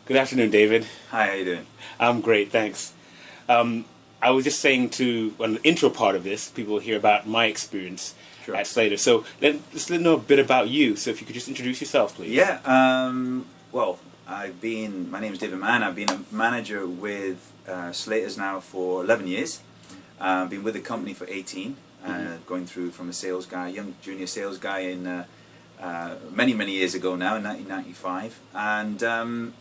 Good afternoon, David. Hi, how you doing? I'm great, thanks. I was just saying on the intro part of this, people will hear about my experience Sure. at Slater. So let's let them know a bit about you. So if you could just introduce yourself, please. Yeah, well, my name is David Mann. I've been a manager with Slaters now for 11 years. I've been with the company for 18, going through from a sales guy, young junior sales guy in many years ago now, in 1995. And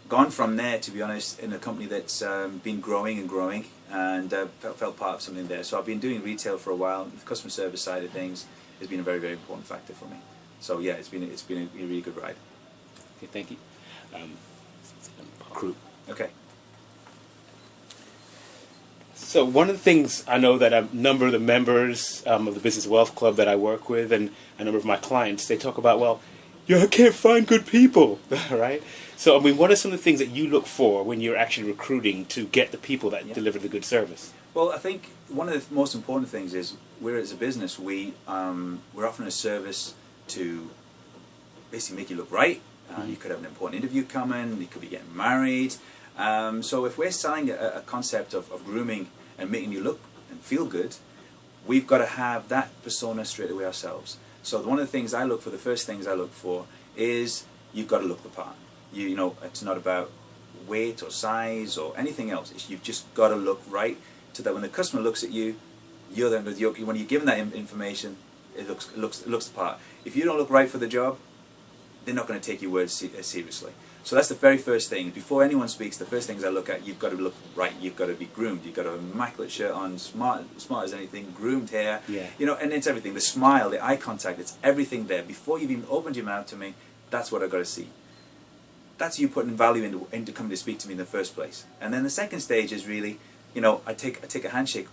gone from there, to be honest, in a company that's been growing and growing, and felt part of something there. So I've been doing retail for a while. The customer service side of things has been a very important factor for me. So yeah, it's been a really good ride. Okay, thank you. Crew. Okay. So one of the things I know that a number of the members of the Business Wealth Club that I work with, and a number of my clients, they talk about, well, I can't find good people, right? So, I mean, what are some of the things that you look for when you're actually recruiting to get the people that deliver the good service? Well, I think one of the most important things is as a business, we're offering a service to basically make you look right. You could have an important interview coming, you could be getting married. So if we're selling a concept of grooming and making you look and feel good, we've got to have that persona straight away ourselves. So one of the things the first things I look for is you've got to look the part. You know, it's not about weight or size or anything else. You've just got to look right, so that when the customer looks at you, when you're given that information, it looks the part. If you don't look right for the job, they're not going to take your words seriously. So that's the very first thing. Before anyone speaks, the first things I look at, you've got to look right. You've got to be groomed. You've got to have an immaculate shirt on, smart as anything, groomed hair. Yeah. You know, and it's everything. The smile, the eye contact, it's everything there. Before you've even opened your mouth to me, that's what I've got to see. That's you putting value into coming to speak to me in the first place. And then the second stage is really, you know, I take a handshake.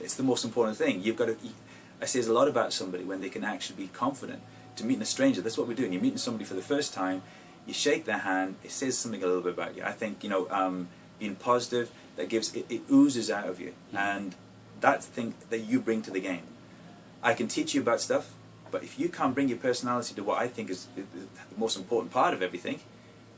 It's the most important thing. I say there's a lot about somebody when they can actually be confident to meeting a stranger. That's what we're doing. You're meeting somebody for the first time. You shake their hand. It says something a little bit about you. I think, you know, being positive, that it oozes out of you, and that's the thing that you bring to the game. I can teach you about stuff, but if you can't bring your personality to what I think is the most important part of everything,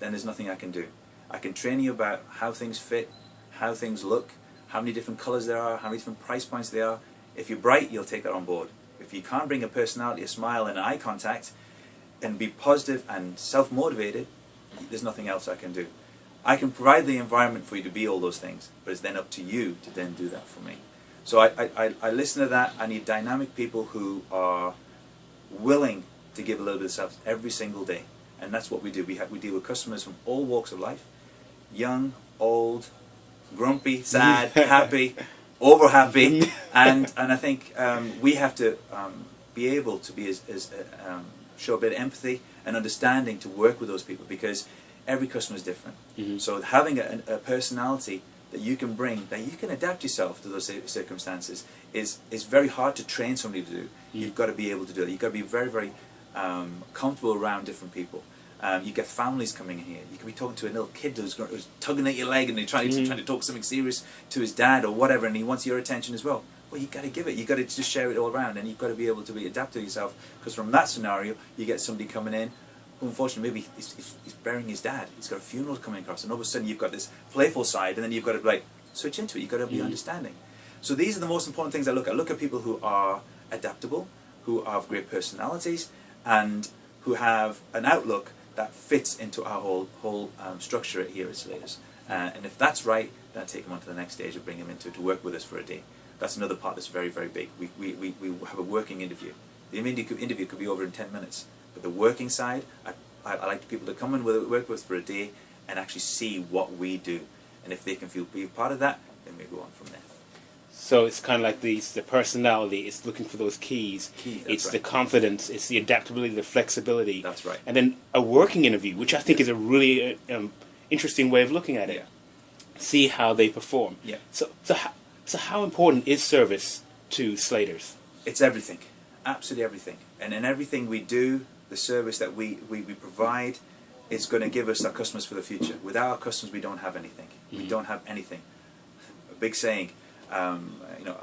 then there's nothing I can do. I can train you about how things fit, how things look, how many different colors there are, how many different price points there are. If you're bright, you'll take that on board. If you can't bring a personality, a smile, and eye contact, and be positive and self-motivated, there's nothing else I can do. I can provide the environment for you to be all those things, but it's then up to you to then do that for me. So I listen to that. I need dynamic people who are willing to give a little bit of themselves every single day, and that's what we do. We deal with customers from all walks of life, young, old, grumpy, sad, happy, over happy, and I think we have to be able to be show a bit of empathy and understanding to work with those people, because every customer is different. So having a personality that you can bring, that you can adapt yourself to those circumstances, is very hard to train somebody to do. You've got to be able to do it. You've got to be very comfortable around different people. You get families coming in here. You could be talking to a little kid who's tugging at your leg and they're trying to talk something serious to his dad or whatever, and he wants your attention as well. Well, you've got to give it. You've got to just share it all around, and you've got to be able to adapt to yourself, because from that scenario, you get somebody coming in who, unfortunately, maybe he's burying his dad. He's got a funeral coming across, and all of a sudden you've got this playful side, and then you've got to switch into it. You've got to be understanding. So these are the most important things I look at. I look at people who are adaptable, who have great personalities, and who have an outlook that fits into our whole structure here at Slaters. And if that's right, then I take them on to the next stage and bring them to work with us for a day. That's another part that's very big. We have a working interview. The interview could be over in 10 minutes. But the working side, I like people to come and work with us for a day and actually see what we do. And if they can be part of that, then we go on from there. So it's kind of like the personality. It's looking for those keys. It's right. The confidence. It's the adaptability, the flexibility. That's right. And then a working interview, which I think is a really interesting way of looking at it. Yeah. See how they perform. Yeah. So how important is service to Slaters? It's everything. Absolutely everything. And in everything we do, the service that we provide is going to give us our customers for the future. Without our customers, we don't have anything. We don't have anything. A big saying. You know,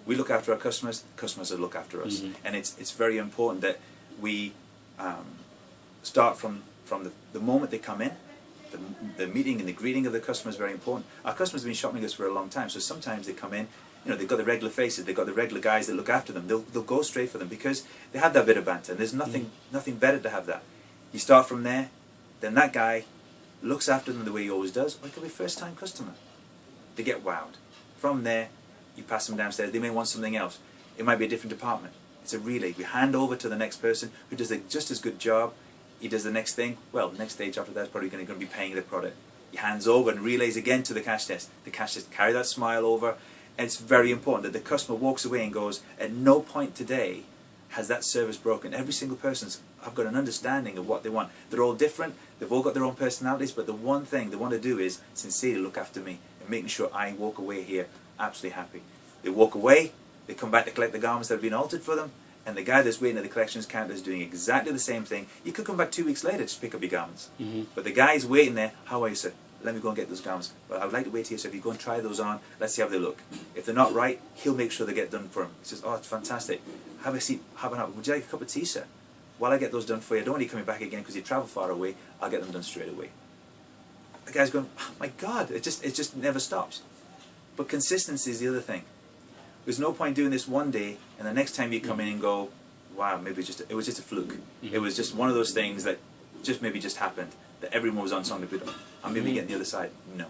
we look after our customers will look after us, and it's very important that we start from the moment they come in, the meeting and the greeting of the customer is very important. Our customers have been shopping with us for a long time, so sometimes they come in, you know, they've got the regular faces, they've got the regular guys that look after them. They'll go straight for them because they have that bit of banter. And there's nothing better to have that. You start from there, then that guy looks after them the way he always does, or it could be first-time customer. They get wowed. From there, you pass them downstairs. They may want something else. It might be a different department. It's a relay. We hand over to the next person who does a just as good job. He does the next thing. Well, the next stage after that is probably going to be paying the product. He hands over and relays again to the cash desk. The cash desk carry that smile over. And it's very important that the customer walks away and goes, at no point today has that service broken. Every single person's have got an understanding of what they want. They're all different. They've all got their own personalities. But the one thing they want to do is sincerely look after me and making sure I walk away here absolutely happy. They walk away. They come back to collect the garments that have been altered for them. And the guy that's waiting at the collections counter is doing exactly the same thing. You could come back 2 weeks later to pick up your garments. But the guy's waiting there. How are you, sir? Let me go and get those garments. Well, I would like to wait here, so if you go and try those on, let's see how they look. If they're not right, he'll make sure they get done for him. He says, oh, it's fantastic. Have a seat. Have an hour. Would you like a cup of tea, sir? While I get those done for you, I don't want you coming back again because you travel far away. I'll get them done straight away. The guy's going, oh my God, it just never stops. But consistency is the other thing. There's no point doing this one day and the next time you come in and go, wow, maybe it was just a fluke. It was just one of those things that maybe just happened. That everyone was on something to put, I'm maybe getting the other side. No.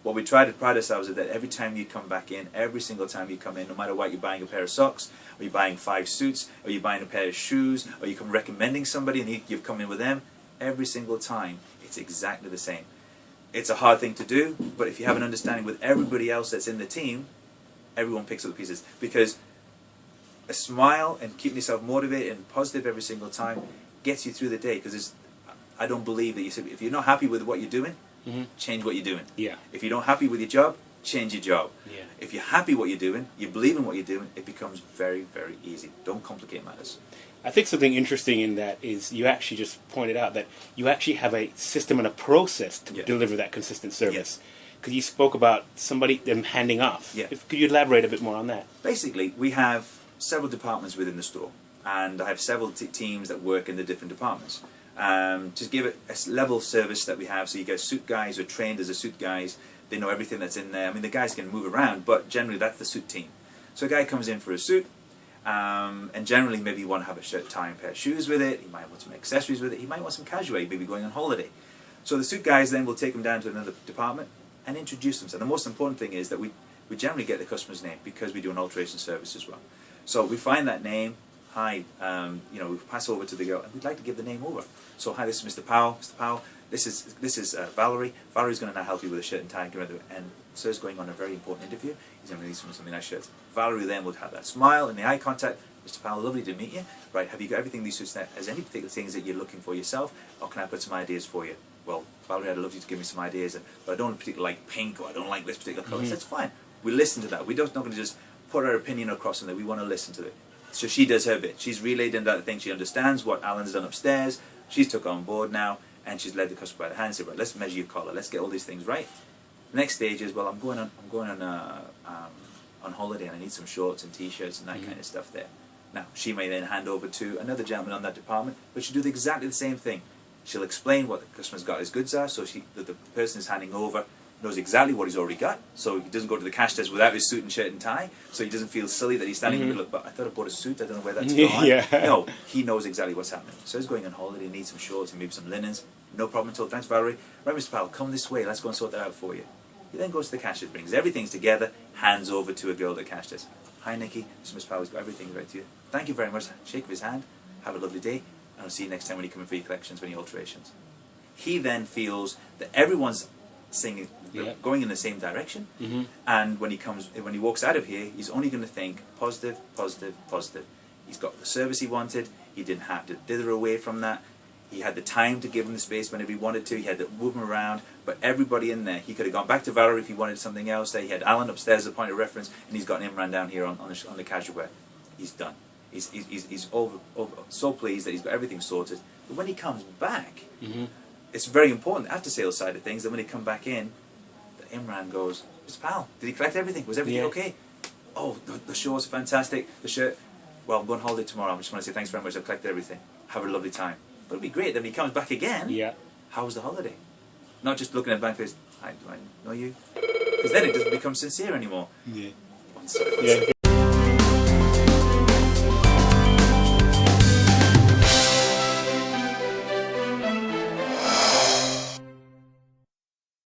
What we try to pride ourselves is that every time you come back in, every single time you come in, no matter what, you're buying a pair of socks, or you're buying 5 suits, or you're buying a pair of shoes, or you come recommending somebody and you've come in with them, every single time it's exactly the same. It's a hard thing to do, but if you have an understanding with everybody else that's in the team, everyone picks up the pieces. Because a smile and keeping yourself motivated and positive every single time gets you through the day. Because I don't believe that if you're not happy with what you're doing, change what you're doing. Yeah. If you're not happy with your job, change your job. Yeah. If you're happy what you're doing, you believe in what you're doing, it becomes very, very easy. Don't complicate matters. I think something interesting in that is you actually just pointed out that you actually have a system and a process to deliver that consistent service. Because you spoke about them handing off. Yeah. Could you elaborate a bit more on that? Basically, we have several departments within the store, and I have several teams that work in the different departments. To give it a level of service that we have, so you get suit guys who are trained as a suit guys, they know everything that's in there. I mean, the guys can move around, but generally that's the suit team. So a guy comes in for a suit, and generally maybe you want to have a shirt, tie, and pair of shoes with it, he might want some accessories with it, he might want some casual, maybe going on holiday. So the suit guys then will take him down to another department and introduce themselves. And the most important thing is that we generally get the customer's name because we do an alteration service as well. So we find that name. Hi, we pass over to the girl, and we'd like to give the name over. So, hi, this is Mr. Powell. Mr. Powell, this is Valerie. Valerie's going to now help you with a shirt and tie. And Sir's going on a very important interview. He's going to release some nice shirts. Valerie then would have that smile and the eye contact. Mr. Powell, lovely to meet you. Right, have you got everything these suits there? Has any particular things that you're looking for yourself, or can I put some ideas for you? Well, Valerie, I'd love you to give me some ideas, but I don't particularly like pink, or I don't like this particular colour. That's fine. We listen to that. We're not going to just put our opinion across on that. We want to listen to it. So she does her bit. She's relayed in that thing. She understands what Alan's done upstairs. She's took on board now, and she's led the customer by the hand and said, right, let's measure your collar. Let's get all these things right. The next stage is, well, I'm going on holiday, and I need some shorts and t-shirts and that kind of stuff there. Now, she may then hand over to another gentleman on that department, but she'll do exactly the same thing. She'll explain what the customer's got his goods are, so that the person is handing over knows exactly what he's already got, so he doesn't go to the cash desk without his suit and shirt and tie, so he doesn't feel silly that he's standing in the middle of, but I thought I bought a suit, I don't know where that's gone. No, he knows exactly what's happening. So he's going on holiday, he needs some shorts and maybe some linens, no problem at all. Thanks, Valerie. Right, Mr. Powell, come this way, let's go and sort that out for you. He then goes to the cash desk, brings everything together, hands over to a girl at the cash desk. Hi, Nikki, this is Mr. Powell's got everything right to you. Thank you very much. Shake of his hand, have a lovely day, and I'll see you next time when you come in for your collections, for any alterations. He then feels that everyone's singing, going in the same direction, and when he walks out of here, he's only going to think positive, positive, positive. He's got the service he wanted. He didn't have to dither away from that. He had the time to give him the space whenever he wanted to. He had to move him around, but everybody in there, he could have gone back to Valerie if he wanted something else. There, he had Alan upstairs as a point of reference, and he's got Imran down here on the casual wear. He's done. He's so pleased that he's got everything sorted. But when he comes back, it's very important, the after-sales side of things, that when he come back in, that Imran goes, Mr. Powell, did he collect everything? Was everything okay? Oh, the shorts are fantastic. The shirt, well, I'm going on holiday tomorrow. I just want to say thanks very much. I've collected everything. Have a lovely time. But it'll be great that when he comes back again, how was the holiday? Not just looking at blank face, hi, do I know you? Because then it doesn't become sincere anymore. Yeah. One second. Yeah.